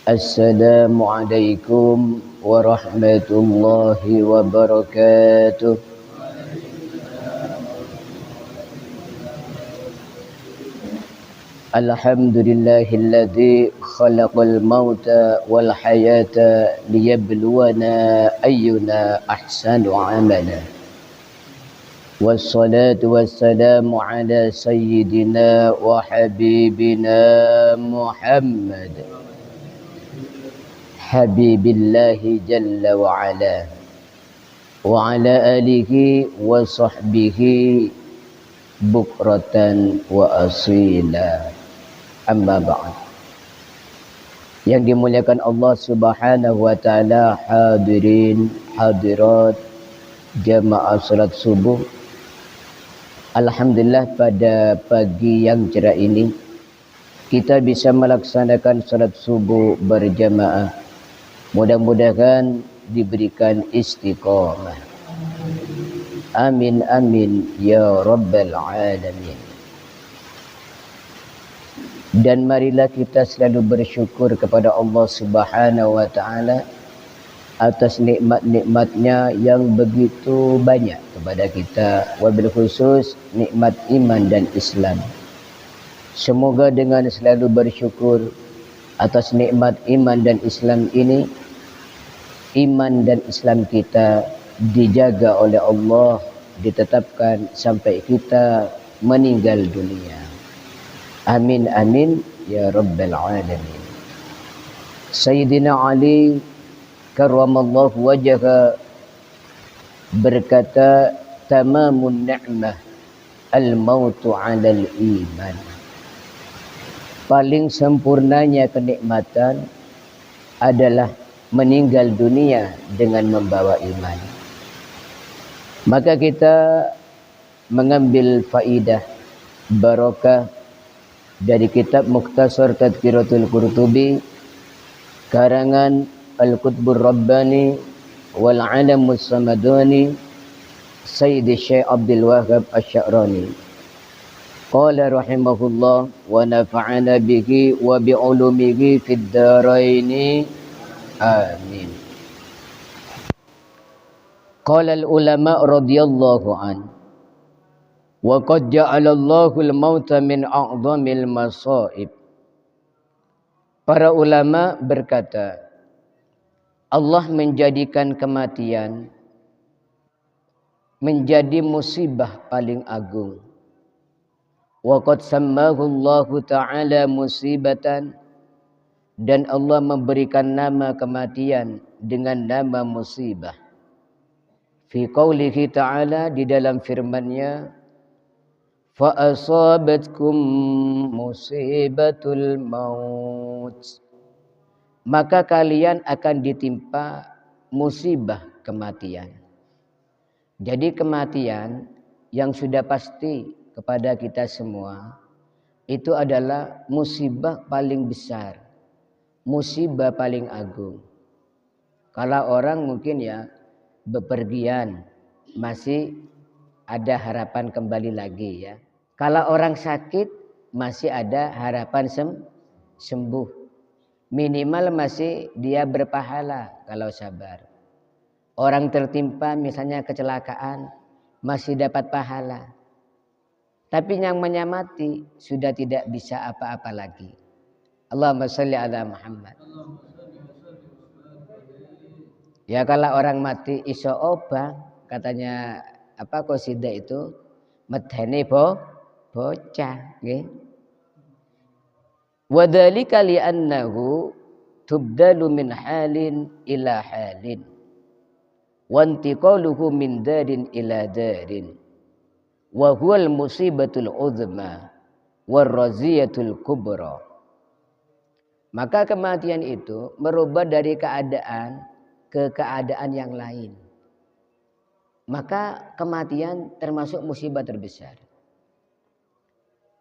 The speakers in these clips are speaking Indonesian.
Assalamualaikum warahmatullahi wabarakatuh. Alhamdulillahilladzi khalaqal mauta wal hayata liyabluwana ayyuna ahsanu amala. Wassalatu wassalamu ala sayyidina wa habibina Muhammad Habibillahi jalla wa ala wa ala alihi wa sahbihi bukratan wa asila. Amma ba'd. Yang dimuliakan Allah Subhanahu wa taala, hadirin hadirat jamaah salat subuh. Alhamdulillah pada pagi yang cerah ini kita bisa melaksanakan salat subuh berjamaah. Mudah-mudahan diberikan istiqamah. Amin amin ya rabbal alamin. Dan marilah kita selalu bersyukur kepada Allah Subhanahu wa taala atas nikmat-nikmatnya yang begitu banyak kepada kita, wabil khusus nikmat iman dan Islam. Semoga dengan selalu bersyukur atas nikmat iman dan Islam ini, iman dan Islam kita dijaga oleh Allah, ditetapkan sampai kita meninggal dunia. Amin amin ya rabbal alamin. Sayyidina Ali karramallahu wajhahu berkata, tamamun ni'mah al-mautu 'alal iman. Paling sempurnanya kenikmatan adalah meninggal dunia dengan membawa iman. Maka kita mengambil faidah barakah dari kitab Mukhtasar Tadhkiratul Qurtubi karangan Al-Qutbur Rabbani wal Alamus Samadani Sayyid Syekh Abdul Wahhab Asy-Sya'rani. Qala rahimahullah wa nafa'ana bihi wa bi ulumihi fid dharain. Amin. Qala al-ulama radhiyallahu an wa qad ja'ala Allahu al-mauta min a'dhamil masaib. Para ulama berkata, Allah menjadikan kematian menjadi musibah paling agung. Wa qad sammahu Allahu ta'ala musibatan, dan Allah memberikan nama kematian dengan nama musibah. Fi qaulihi ta'ala, di dalam firman-Nya, fa asabatkum musibatul maut, maka kalian akan ditimpa musibah kematian. Jadi kematian yang sudah pasti kepada kita semua itu adalah musibah paling besar, musibah paling agung. Kalau orang mungkin ya bepergian masih ada harapan kembali lagi ya. Kalau orang sakit masih ada harapan sembuh. Minimal masih dia berpahala kalau sabar. Orang tertimpa misalnya kecelakaan masih dapat pahala. Tapi yang menyamati sudah tidak bisa apa-apa lagi. Allahumma sholli ala Muhammad. Ya kalau orang mati iso obah, katanya apa qasidah itu, medhene bocah nggih. Wa dzalika li annahu tubdalu min halin ila halin wa intiqaluhu min darin ila darin wa huwal musibatul uzma war raziyatul kubra. Maka kematian itu merubah dari keadaan ke keadaan yang lain. Maka kematian termasuk musibah terbesar.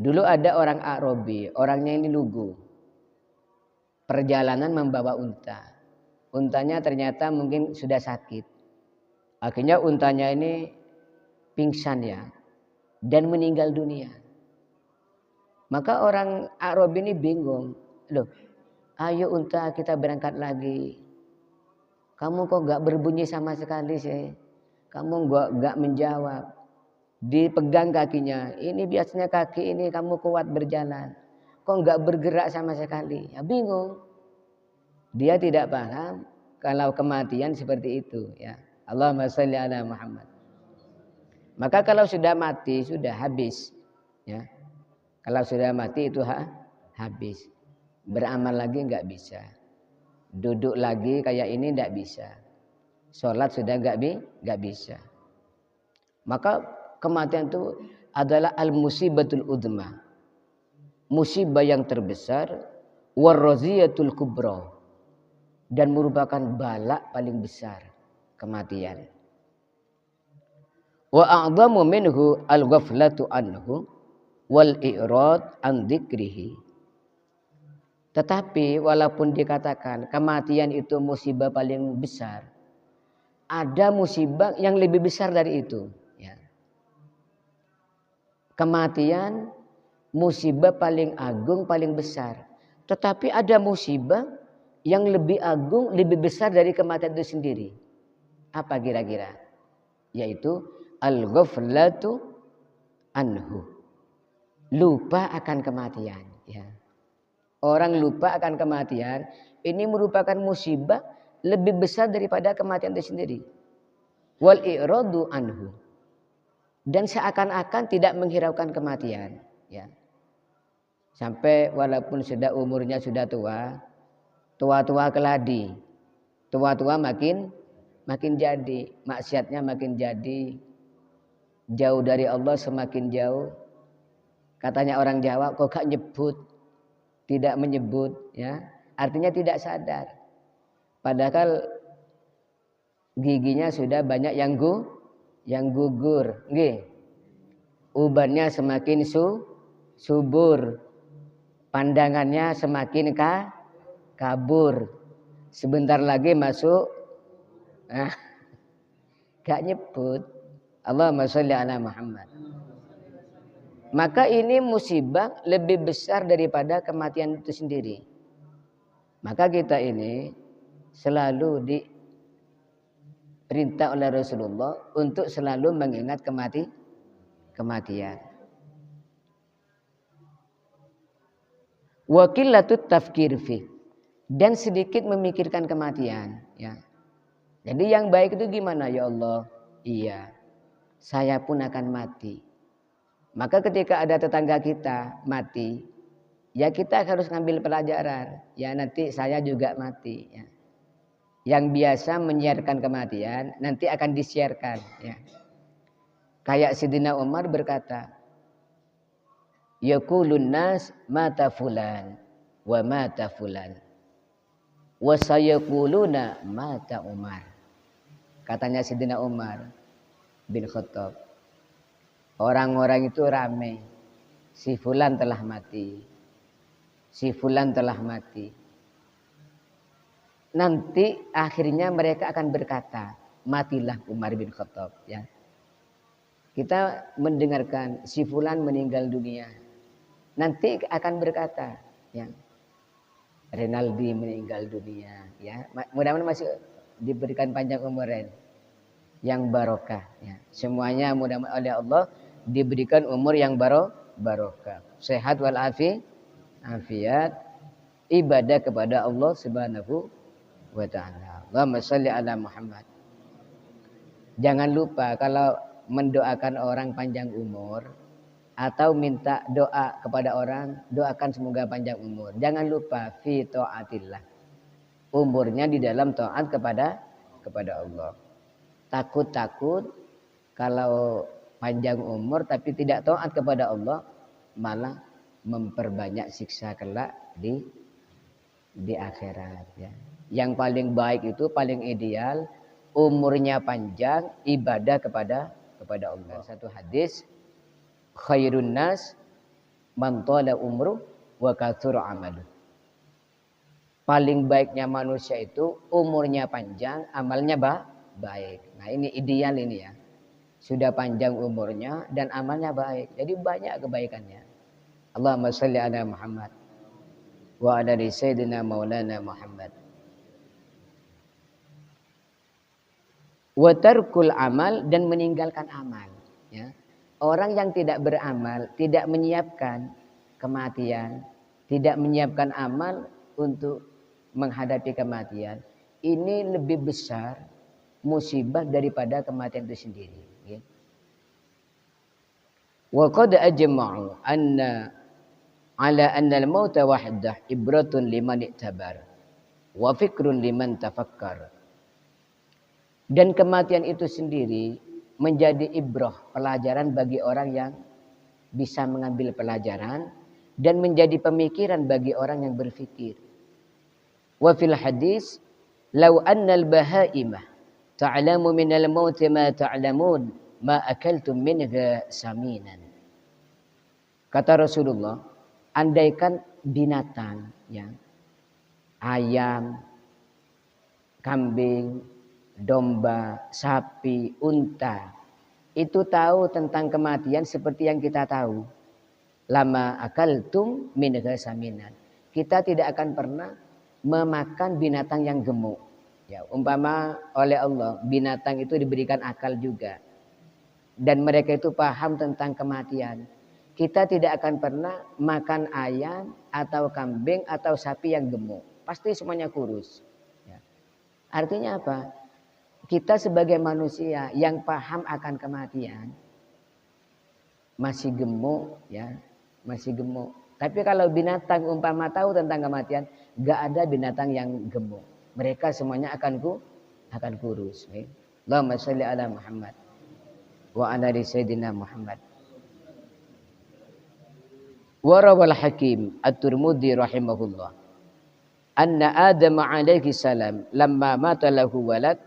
Dulu ada orang Arabi, orangnya ini lugu. Perjalanan membawa unta. Untanya ternyata mungkin sudah sakit. Akhirnya untanya ini pingsan ya. Dan meninggal dunia. Maka orang Arab ini bingung. Loh, Ayo unta kita berangkat lagi. Kamu kok gak berbunyi sama sekali sih? Kamu gak menjawab. Dipegang kakinya. Ini biasanya kaki ini kamu kuat berjalan. Kok gak bergerak sama sekali? Ya bingung. Dia tidak paham kalau kematian seperti itu. Ya. Allahumma sholli ala Muhammad. Maka kalau sudah mati sudah habis. Ya. Kalau sudah mati itu habis. Beramal lagi nggak bisa. Duduk lagi kayak ini nggak bisa. Sholat sudah nggak bisa. Maka kematian itu adalah al-musibatul udma. Musibah yang terbesar. Warraziyatul kubra. Dan merupakan balak paling besar. Kematian. Wa a'dhamu minhu al-ghaflatu anhu. Wal i'rad an dzikrihi. Tetapi walaupun dikatakan kematian itu musibah paling besar, ada musibah yang lebih besar dari itu. Ya. Kematian musibah paling agung, paling besar. Tetapi ada musibah yang lebih agung, lebih besar dari kematian itu sendiri. Apa kira-kira? Yaitu al-ghaflatu anhu. Lupa akan kematian. Ya. Orang lupa akan kematian, ini merupakan musibah lebih besar daripada kematian itu sendiri. Wal i'radu anhu. Dan seakan-akan tidak menghiraukan kematian. Ya. Sampai walaupun sudah umurnya sudah tua, tua-tua keladi, tua-tua makin jadi, maksiatnya makin jadi, jauh dari Allah semakin jauh. Katanya orang Jawa, kok gak nyebut? Tidak menyebut, ya, artinya tidak sadar. Padahal giginya sudah banyak yang gugur, nggih. Ubannya semakin subur, pandangannya semakin kabur. Sebentar lagi masuk, gak nyebut. Allahumma sholli ala Muhammad. Maka ini musibah lebih besar daripada kematian itu sendiri. Maka kita ini selalu diperintah oleh Rasulullah untuk selalu mengingat kematian. Wa qillatut tafkir fi, dan sedikit memikirkan kematian. Ya. Jadi yang baik itu gimana ya Allah? Iya, saya pun akan mati. Maka ketika ada tetangga kita mati, ya kita harus ngambil pelajaran. Ya nanti saya juga mati. Ya. Yang biasa menyiarkan kematian, nanti akan disiarkan. Ya. Kayak Sidina Umar berkata, yaqulun nas mata fulan wa mata fulan wa sayaquluna mata Umar. Katanya Sidina Umar bin Khattab, orang-orang itu ramai. Si fulan telah mati. Si fulan telah mati. Nanti akhirnya mereka akan berkata, matilah Umar bin Khattab. Ya. Kita mendengarkan si fulan meninggal dunia. Nanti akan berkata, ya, Renaldi meninggal dunia. Ya. Mudah-mudahan masih diberikan panjang umur yang barokah. Ya. Semuanya mudah-mudahan oleh Allah diberikan umur yang barokah, sehat wal afiat, ibadah kepada Allah Subhanahu wa taala. Allahumma sholli ala Muhammad. Jangan lupa kalau mendoakan orang panjang umur atau minta doa kepada orang, doakan semoga panjang umur. Jangan lupa fi taatillah. Umurnya di dalam taat kepada Allah. Takut kalau panjang umur tapi tidak taat kepada Allah, malah memperbanyak siksa kelak di akhirat. Ya. Yang paling baik itu, paling ideal, umurnya panjang, ibadah kepada Allah. Satu hadis, khairun nas man tala umru wa katsura amalu. Paling baiknya manusia itu umurnya panjang, amalnya baik. Nah ini ideal ini ya. Sudah panjang umurnya dan amalnya baik. Jadi banyak kebaikannya. Allahumma sholli ala Muhammad. wa ala sayyidina maulana Muhammad. Wa tarkul amal, dan meninggalkan amal, ya. Orang yang tidak beramal, tidak menyiapkan kematian, tidak menyiapkan amal untuk menghadapi kematian, ini lebih besar musibah daripada kematian itu sendiri, ya. Wa qad ajma'u anna ala anna al-mauta wahdah ibratun liman i'tabar wa fikrun liman tafakkar. Dan kematian itu sendiri menjadi ibrah, pelajaran bagi orang yang bisa mengambil pelajaran, dan menjadi pemikiran bagi orang yang berfikir. Wa fil hadis, law annal bahaimah ta'lamu minal maut ma ta'lamun ma akaltum minha saminan. Kata Rasulullah, andaikan binatang, ya, ayam, kambing, domba, sapi, unta, itu tahu tentang kematian seperti yang kita tahu, lama akaltum minha saminan, kita tidak akan pernah memakan binatang yang gemuk, ya. Umpama oleh Allah binatang itu diberikan akal juga, dan mereka itu paham tentang kematian, kita tidak akan pernah makan ayam atau kambing atau sapi yang gemuk, pasti semuanya kurus, ya. Artinya apa? Kita sebagai manusia yang paham akan kematian masih gemuk, ya, masih gemuk. Tapi kalau binatang umpama tahu tentang kematian, gak ada binatang yang gemuk. Mereka semuanya akan kurus. Allahumma sholli ala Muhammad wa ala ali sayyidina Muhammad. Wa rawal Hakim At-Tirmidzi rahimahullah anna Adam alaihi salam lamma mata lahu walad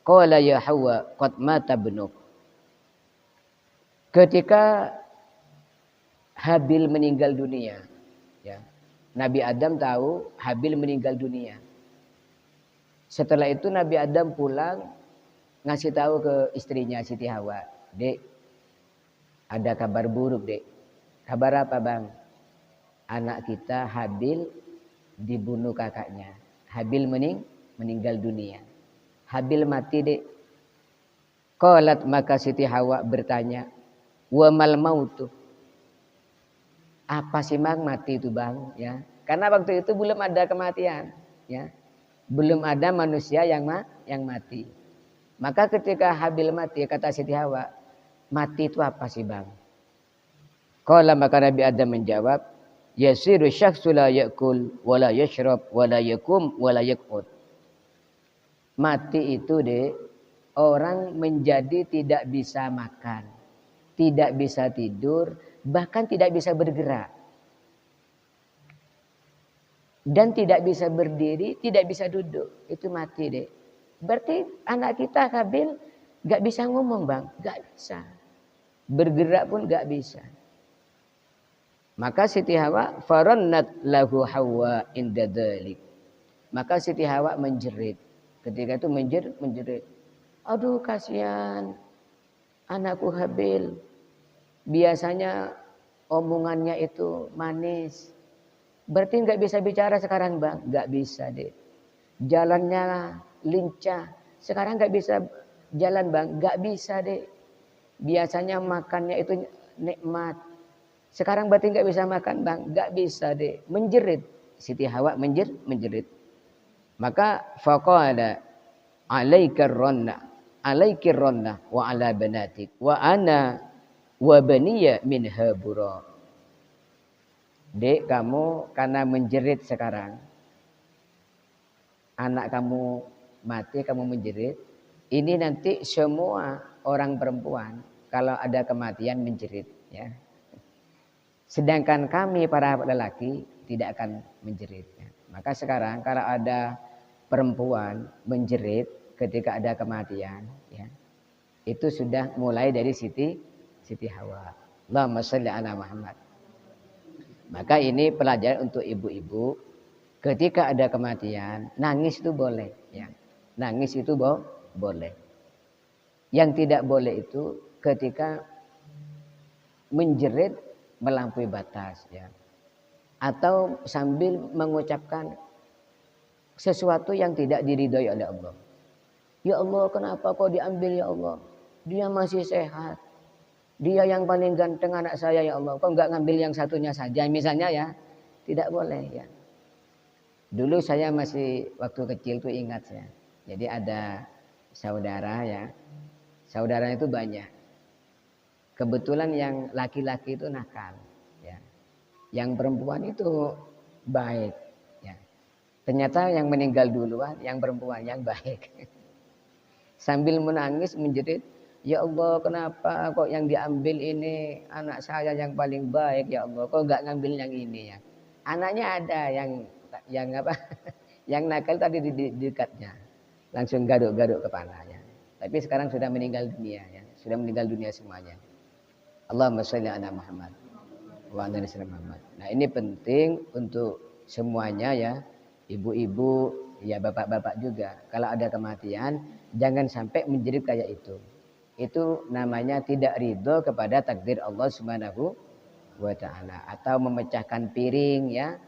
qala ya Hawa qad mata ibnuk. Ketika Habil meninggal dunia, ya, Nabi Adam tahu Habil meninggal dunia. Setelah itu Nabi Adam pulang ngasih tahu ke istrinya Siti Hawa, "Dek, ada kabar buruk, Dek." "Kabar apa, Bang?" "Anak kita Habil dibunuh kakaknya. Habil meninggal dunia." "Habil mati, Dek." Qalat, maka Siti Hawa bertanya, "Wa mal mautu?" Apa sih, Bang, mati itu, Bang, ya? Karena waktu itu belum ada kematian, ya. Belum ada manusia yang mati. Maka ketika Habil mati, kata Siti Hawa, "Mati itu apa sih, Bang?" Qala, maka Nabi Adam menjawab, "Yasiru syakhsu la yakul wa la yashrab wa la yakum wa la yaqut." Mati itu, Dek, orang menjadi tidak bisa makan, tidak bisa tidur, bahkan tidak bisa bergerak. Dan tidak bisa berdiri, tidak bisa duduk. Itu mati, Dek. Berarti anak kita Habil gak bisa ngomong, Bang. Gak bisa. Bergerak pun gak bisa. Maka Siti Hawa farannat lahu Hawa inda dzalik. Maka Siti Hawa menjerit. Ketika itu menjerit. "Aduh, kasihan anakku Habil. Biasanya omongannya itu manis. Berarti nggak bisa bicara sekarang, Bang." "Nggak bisa, Dek. Jalannya lincah. Sekarang nggak bisa jalan, Bang." "Nggak bisa, Dek. Biasanya makannya itu nikmat. Sekarang berarti nggak bisa makan, Bang." "Nggak bisa, Dek." Menjerit. Siti Hawa menjerit. Maka faqala alaikar ronna wa ala banatik wa ana wa baniya min habura. "Dek, kamu karena menjerit sekarang, anak kamu mati, kamu menjerit, ini nanti semua orang perempuan kalau ada kematian menjerit, ya. Sedangkan kami para lelaki tidak akan menjerit, ya. Maka sekarang kalau ada perempuan menjerit ketika ada kematian, ya, itu sudah mulai dari Siti Hawa. Allahumma sholli ala Muhammad. Maka ini pelajaran untuk ibu-ibu, ketika ada kematian, nangis itu boleh, ya. Nangis itu boleh. Yang tidak boleh itu ketika menjerit melampaui batas, ya. atau sambil mengucapkan sesuatu yang tidak diridhoi oleh Allah. Ya Allah, kenapa kau diambil ya Allah? Dia masih sehat. Dia yang paling ganteng anak saya ya Allah. Kau enggak ngambil yang satunya saja misalnya ya. Tidak boleh ya. Dulu saya masih waktu kecil tuh ingat ya. Jadi ada saudara ya. Saudara itu banyak. Kebetulan yang laki-laki itu nakal ya. Yang perempuan itu baik ya. Ternyata yang meninggal duluan yang perempuan yang baik. Sambil menangis menjerit, ya Allah kenapa kok yang diambil ini anak saya yang paling baik ya Allah, kok nggak ngambil yang ini ya. Anaknya ada yang apa, yang nakal tadi di dekatnya, langsung garuk-garuk kepalanya. Tapi sekarang sudah meninggal dunia ya, sudah meninggal dunia semuanya. Allahumma sholli ala Muhammad wa ala ali Muhammad. Nah ini penting untuk semuanya ya, ibu-ibu ya bapak-bapak juga. Kalau ada kematian jangan sampai menjadi kayak itu. Itu namanya tidak ridho kepada takdir Allah Subhanahu wa taala, atau memecahkan piring ya,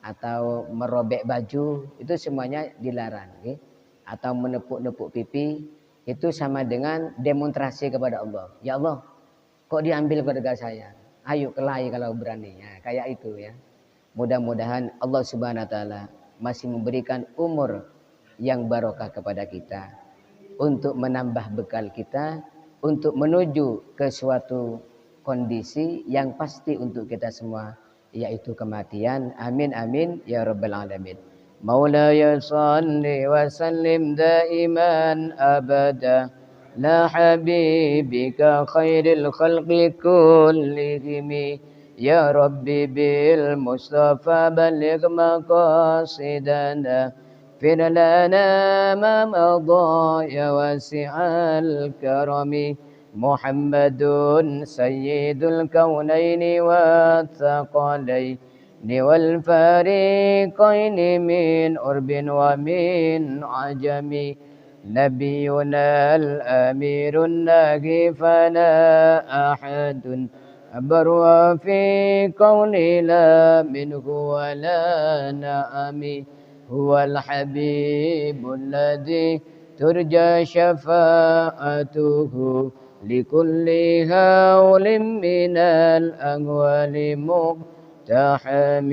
atau merobek baju, itu semuanya dilarang ya. Atau menepuk-nepuk pipi, itu sama dengan demonstrasi kepada Allah. Ya Allah, kok diambil keluarga saya? Ayo kelahi kalau berani ya, kayak itu ya. Mudah-mudahan Allah Subhanahu wa taala masih memberikan umur yang barokah kepada kita untuk menambah bekal kita untuk menuju ke suatu kondisi yang pasti untuk kita semua, yaitu kematian. Amin amin ya rabbal alamin. Maulaya salli wa sallim daiman abada la habibika khairil khalqi kullihim ya rabbi bil mustafa baligh maqasidana اغفر لنا ما مضى يا واسع الكرم محمد سيد الكونين والثقلين والفريقين من أرب ومن عجم نبينا الأمير الناجي فلا أحد أبر في قولي لا منه ولا نعم هو الحبيب الذي ترجى شفاعته لكل هول من الأهوال مقتحم